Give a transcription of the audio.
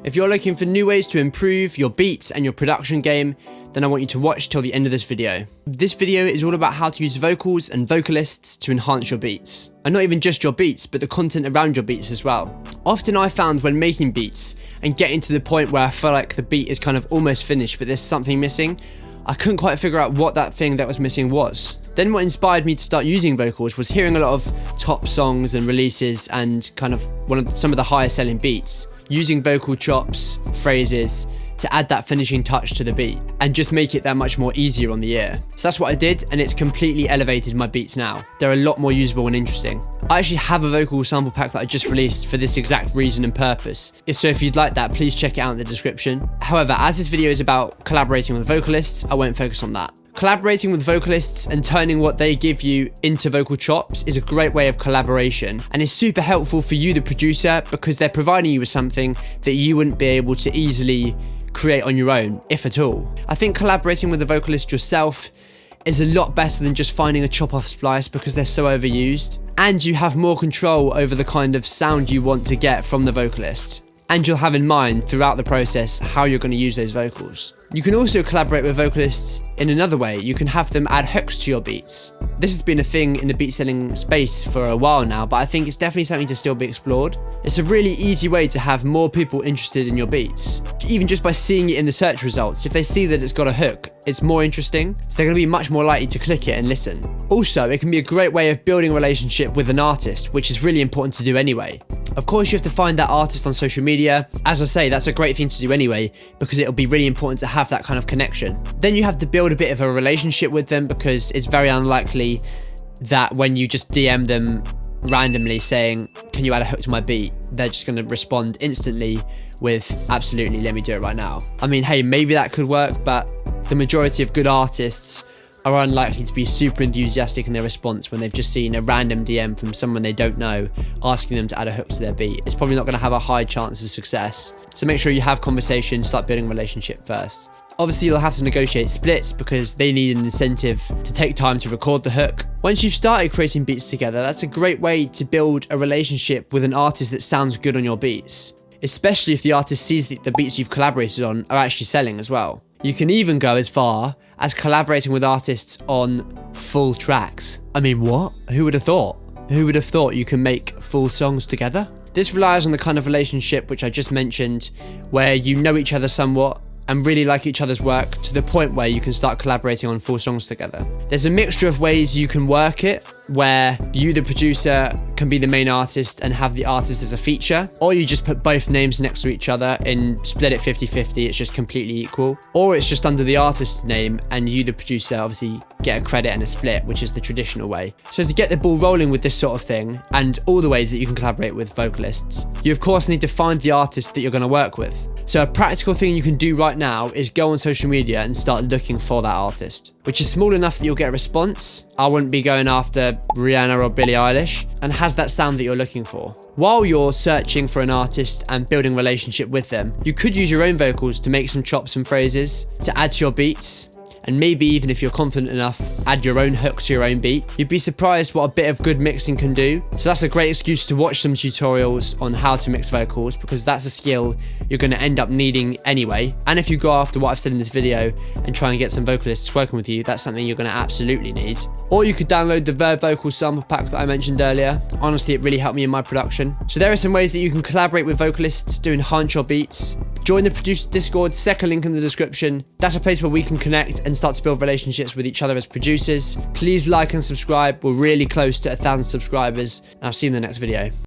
If you're looking for new ways to improve your beats and your production game, then I want you to watch till the end of this video. This video is all about how to use vocals and vocalists to enhance your beats. And not even just your beats, but the content around your beats as well. Often I found when making beats and getting to the point where I feel like the beat is kind of almost finished, but there's something missing, I couldn't quite figure out what that thing that was missing was. Then what inspired me to start using vocals was hearing a lot of top songs and releases and kind of some of the higher selling beats, using vocal chops, phrases, to add that finishing touch to the beat and just make it that much more easier on the ear. So that's what I did, and it's completely elevated my beats now. They're a lot more usable and interesting. I actually have a vocal sample pack that I just released for this exact reason and purpose. So if you'd like that, please check it out in the description. However, as this video is about collaborating with vocalists, I won't focus on that. Collaborating with vocalists and turning what they give you into vocal chops is a great way of collaboration, and is super helpful for you, the producer, because they're providing you with something that you wouldn't be able to easily create on your own, if at all. I think collaborating with a vocalist yourself is a lot better than just finding a chop-off splice, because they're so overused, and you have more control over the kind of sound you want to get from the vocalist. And you'll have in mind throughout the process how you're going to use those vocals. You can also collaborate with vocalists in another way. You can have them add hooks to your beats. This has been a thing in the beat selling space for a while now, but I think it's definitely something to still be explored. It's a really easy way to have more people interested in your beats. Even just by seeing it in the search results, if they see that it's got a hook, it's more interesting, so they're going to be much more likely to click it and listen. Also, it can be a great way of building a relationship with an artist, which is really important to do anyway. Of course, you have to find that artist on social media. As I say, that's a great thing to do anyway, because it'll be really important to have that kind of connection. Then you have to build a bit of a relationship with them, because it's very unlikely that when you just DM them randomly saying, can you add a hook to my beat, they're just going to respond instantly with, absolutely, let me do it right now. I mean, hey, maybe that could work, but the majority of good artists are unlikely to be super enthusiastic in their response when they've just seen a random DM from someone they don't know asking them to add a hook to their beat. It's probably not going to have a high chance of success. So make sure you have conversations, start building a relationship first. Obviously, you'll have to negotiate splits because they need an incentive to take time to record the hook. Once you've started creating beats together, that's a great way to build a relationship with an artist that sounds good on your beats, especially if the artist sees that the beats you've collaborated on are actually selling as well. You can even go as far as collaborating with artists on full tracks. I mean, what? Who would have thought? Who would have thought you can make full songs together? This relies on the kind of relationship which I just mentioned, where you know each other somewhat and really like each other's work to the point where you can start collaborating on full songs together. There's a mixture of ways you can work it, where you, the producer, can be the main artist and have the artist as a feature, or you just put both names next to each other and split it 50-50, it's just completely equal, or it's just under the artist's name and you, the producer, obviously get a credit and a split, which is the traditional way. So to get the ball rolling with this sort of thing, and all the ways that you can collaborate with vocalists, you of course need to find the artist that you're going to work with. So a practical thing you can do right now is go on social media and start looking for that artist, which is small enough that you'll get a response. I wouldn't be going after Rihanna or Billie Eilish, and has that sound that you're looking for. While you're searching for an artist and building a relationship with them, you could use your own vocals to make some chops and phrases to add to your beats, and maybe even if you're confident enough, add your own hook to your own beat. You'd be surprised what a bit of good mixing can do. So that's a great excuse to watch some tutorials on how to mix vocals, because that's a skill you're going to end up needing anyway. And if you go after what I've said in this video and try and get some vocalists working with you, that's something you're going to absolutely need. Or you could download the Verb Vocal sample pack that I mentioned earlier. Honestly, it really helped me in my production. So there are some ways that you can collaborate with vocalists to enhance your beats. Join the producer Discord, second link in the description. That's a place where we can connect and start to build relationships with each other as producers. Please like and subscribe. We're really close to 1,000 subscribers. I'll see you in the next video.